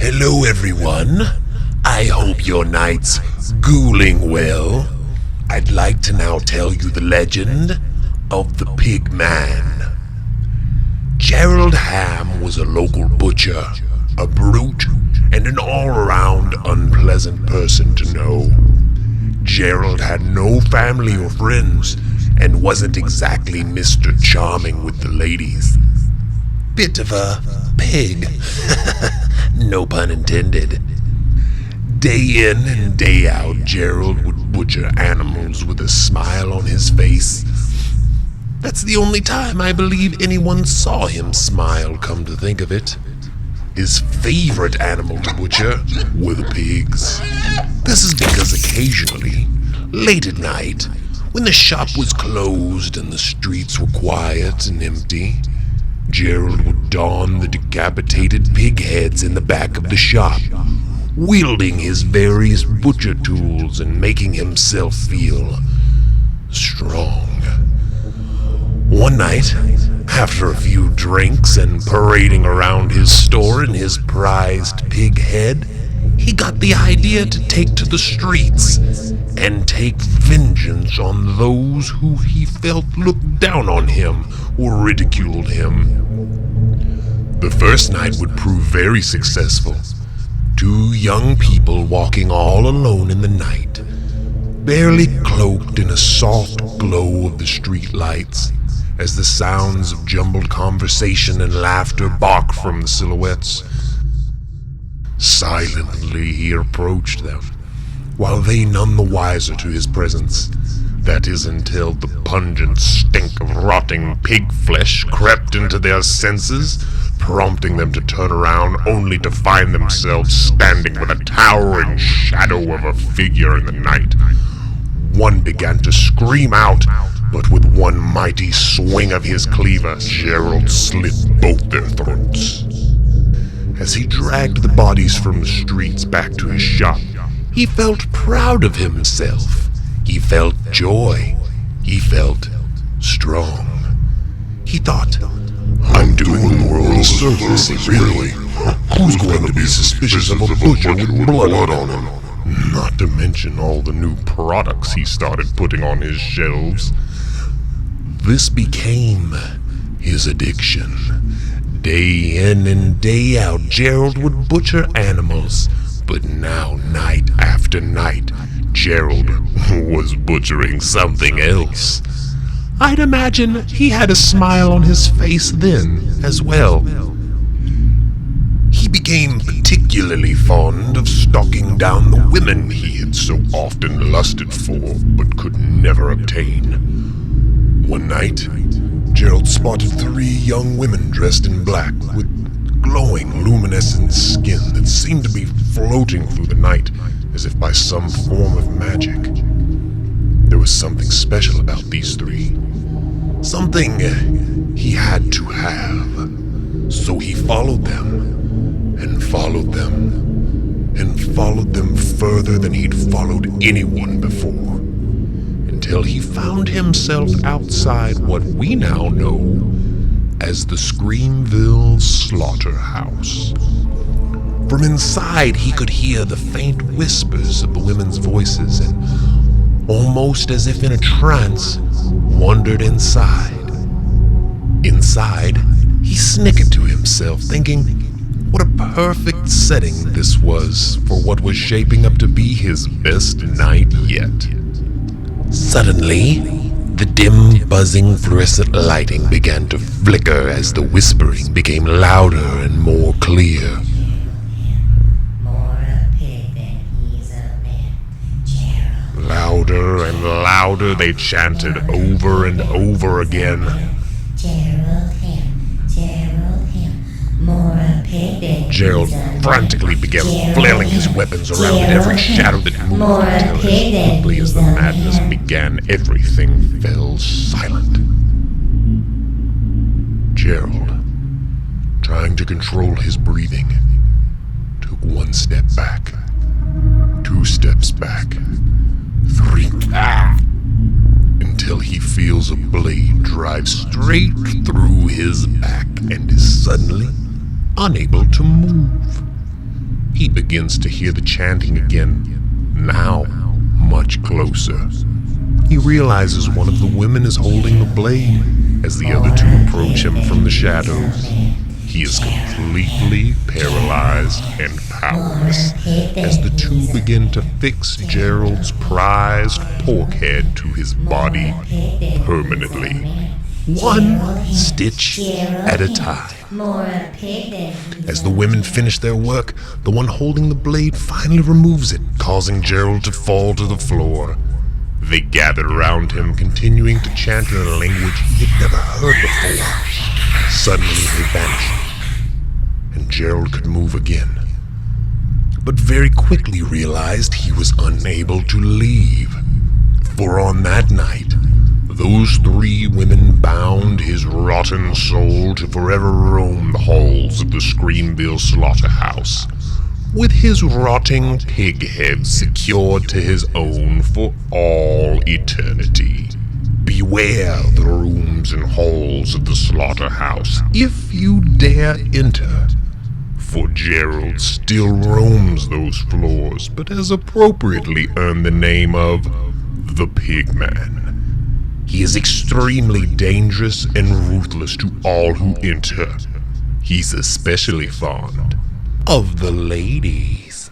Hello everyone. I hope your night's ghouling well. I'd like to now tell you the legend of the Pig Man. Gerald Hamm was a local butcher, a brute, and an all-around unpleasant person to know. Gerald had no family or friends, and wasn't exactly Mr. Charming with the ladies. Bit of a pig. No pun intended. Day in and day out, Gerald would butcher animals with a smile on his face. That's the only time I believe anyone saw him smile, come to think of it. His favorite animal to butcher were the pigs. This is because occasionally, late at night, when the shop was closed and the streets were quiet and empty, Gerald would don the decapitated pig heads in the back of the shop, wielding his various butcher tools and making himself feel strong. One night, after a few drinks and parading around his store in his prized pig head, he got the idea to take to the streets and take vengeance on those who he felt looked down on him or ridiculed him. The first night would prove very successful. Two young people walking all alone in the night, barely cloaked in a soft glow of the street lights, as the sounds of jumbled conversation and laughter barked from the silhouettes. Silently he approached them, while they none the wiser to his presence. That is until the pungent stink of rotting pig flesh crept into their senses, prompting them to turn around only to find themselves standing with a towering shadow of a figure in the night. One began to scream out, but with one mighty swing of his cleaver, Gerald slit both their throats. As he dragged the bodies from the streets back to his shop, he felt proud of himself. He felt joy. He felt strong. He thought, I'm doing the world a service, really. Who's going to be suspicious of a butcher with blood on him? Not to mention all the new products he started putting on his shelves. This became his addiction. Day in and day out, Gerald would butcher animals, but now night after night, Gerald was butchering something else. I'd imagine he had a smile on his face then as well. He became particularly fond of stalking down the women he had so often lusted for but could never obtain. One night, Gerald spotted 3 young women dressed in black with glowing luminescent skin that seemed to be floating through the night as if by some form of magic. There was something special about these 3. Something he had to have. So he followed them, and followed them, and followed them further than he'd followed anyone before, until he found himself outside what we now know as the Screamville slaughterhouse. From inside, he could hear the faint whispers of the women's voices and, almost as if in a trance, wandered inside. Inside, he snickered to himself, thinking what a perfect setting this was for what was shaping up to be his best night yet. Suddenly, the dim, buzzing fluorescent lighting began to flicker as the whispering became louder and more clear. Louder and louder they chanted over and over again. Gerald Hamm, more a pig than Gerald frantically began flailing his weapons around in every shadow that moved until as quickly as the madness began, everything fell silent. Gerald, trying to control his breathing, took 1 step back, 2 steps back, 3, until he feels a blade drive straight through his back and is suddenly unable to move. he begins to hear the chanting again, now much closer. He realizes one of the women is holding the blade as the other two approach him from the shadows. He is completely paralyzed and powerless as the two begin to fix Gerald's prized pork head to his body permanently, one stitch at a time. As the women finish their work, the one holding the blade finally removes it, causing Gerald to fall to the floor. They gathered around him, continuing to chant in a language he had never heard before. Suddenly they vanished, and Gerald could move again, but very quickly realized he was unable to leave. For on that night, those three women bound his rotten soul to forever roam the halls of the Screamville slaughterhouse, with his rotting pig head secured to his own for all eternity. Beware the rooms and halls of the slaughterhouse if you dare enter, for Gerald still roams those floors, but has appropriately earned the name of the Pigman. He is extremely dangerous and ruthless to all who enter. He's especially fond of the ladies.